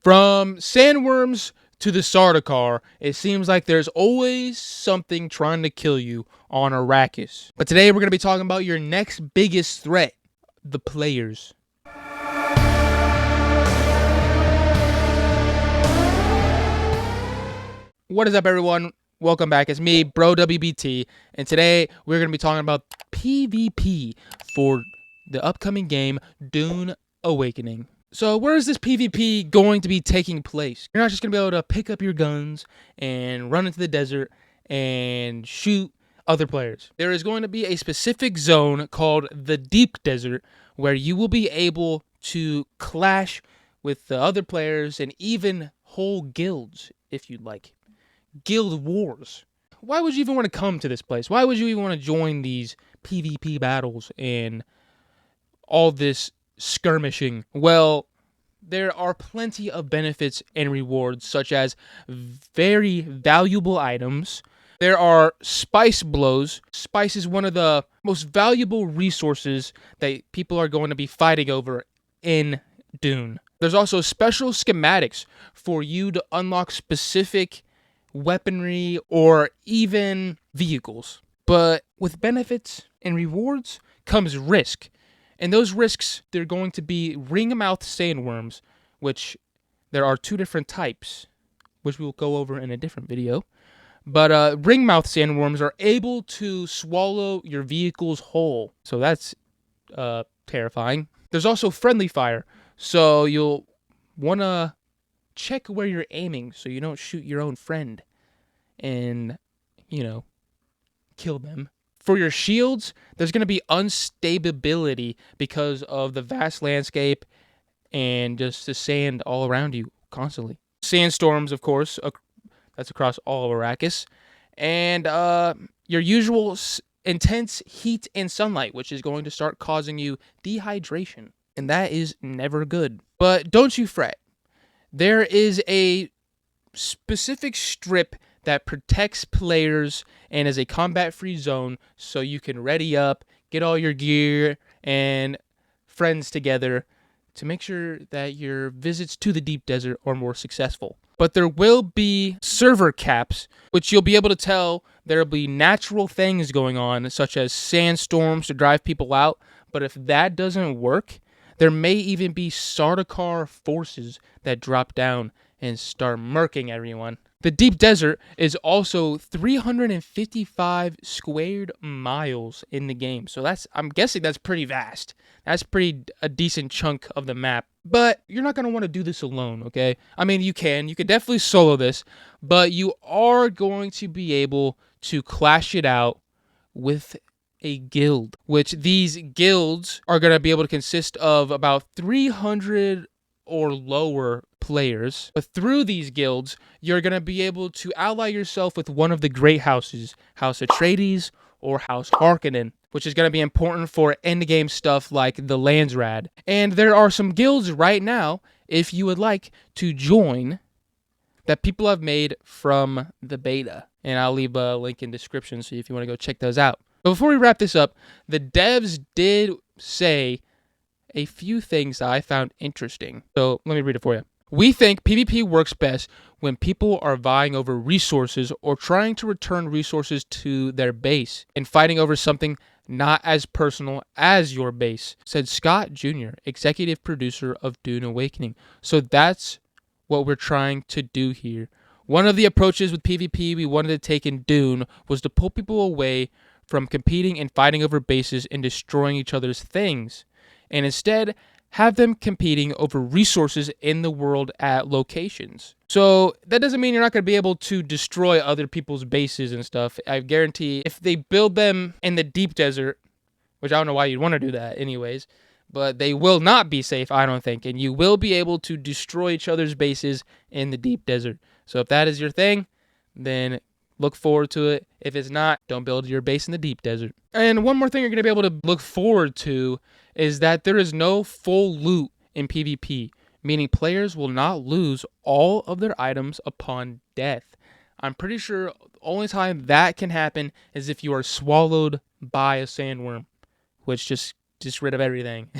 From sandworms to the Sardaukar, it seems like there's always something trying to kill you on Arrakis. But today we're going to be talking about your next biggest threat, the players. What is up, everyone? Welcome back. It's me, Bro WBT, and today we're going to be talking about PvP for the upcoming game, Dune Awakening. So where is this PvP going to be taking place? You're not just going to be able to pick up your guns and run into the desert and shoot other players. There is going to be a specific zone called the Deep Desert where you will be able to clash with the other players and even whole guilds if you'd like. Guild wars. Why would you even want to come to this place? Why would you even want to join these PvP battles and all this skirmishing? Well, there are plenty of benefits and rewards, such as very valuable items. There are spice blows. Spice is one of the most valuable resources that people are going to be fighting over in Dune. There's also special schematics for you to unlock specific weaponry or even vehicles. But with benefits and rewards comes risk. And those risks, they're going to be ring-mouth sandworms, which there are two different types, which we'll go over in a different video. But ring-mouth sandworms are able to swallow your vehicles whole, so that's terrifying. There's also friendly fire, so you'll want to check where you're aiming so you don't shoot your own friend and, kill them. For your shields, there's going to be unstability because of the vast landscape and just the sand all around you constantly. Sandstorms, of course, that's across all of Arrakis. And your usual intense heat and sunlight, which is going to start causing you dehydration. And that is never good. But don't you fret. There is a specific strip that protects players and is a combat-free zone, so you can ready up, get all your gear and friends together to make sure that your visits to the Deep Desert are more successful. But there will be server caps, which you'll be able to tell there will be natural things going on, such as sandstorms to drive people out. But if that doesn't work, there may even be Sardaukar forces that drop down and start murking everyone. The Deep Desert is also 355 squared miles in the game. So I'm guessing that's pretty vast. That's a decent chunk of the map. But you're not going to want to do this alone, okay? I mean, you can definitely solo this, but you are going to be able to clash it out with a guild, which these guilds are going to be able to consist of about 300 or lower players. But through these guilds, you're going to be able to ally yourself with one of the great houses, House Atreides or House Harkonnen, which is going to be important for endgame stuff like the Landsrad. And there are some guilds right now, if you would like to join, that people have made from the beta. And I'll leave a link in the description so if you want to go check those out. But before we wrap this up, the devs did say a few things that I found interesting. So let me read it for you. We think PvP works best when people are vying over resources or trying to return resources to their base and fighting over something not as personal as your base, said Scott Jr., executive producer of Dune Awakening. So that's what we're trying to do here. One of the approaches with PvP we wanted to take in Dune was to pull people away from competing and fighting over bases and destroying each other's things, and instead have them competing over resources in the world at locations. So that doesn't mean you're not going to be able to destroy other people's bases and stuff. I guarantee if they build them in the Deep Desert, which I don't know why you'd want to do that anyways, but they will not be safe, I don't think, and you will be able to destroy each other's bases in the Deep Desert. So if that is your thing, then look forward to it. If it's not, don't build your base in the Deep Desert. And one more thing you're going to be able to look forward to is that there is no full loot in PvP, meaning players will not lose all of their items upon death. I'm pretty sure the only time that can happen is if you are swallowed by a sandworm, which just rid of everything.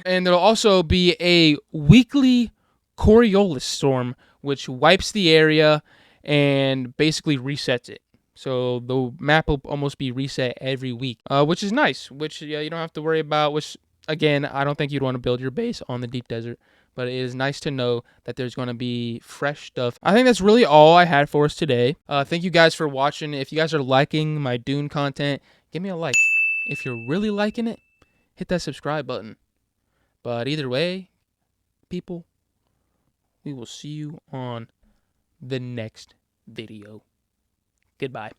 And there'll also be a weekly Coriolis storm, which wipes the area and basically resets it. So the map will almost be reset every week, which is nice. Which you don't have to worry about. Which again, I don't think you'd want to build your base on the deep desert, but it is nice to know that there's going to be fresh stuff. I think that's really all I had for us today. Thank you guys for watching. If you guys are liking my Dune content, give me a like. If you're really liking it, hit that subscribe button. But either way, people, we will see you on the next video. Goodbye.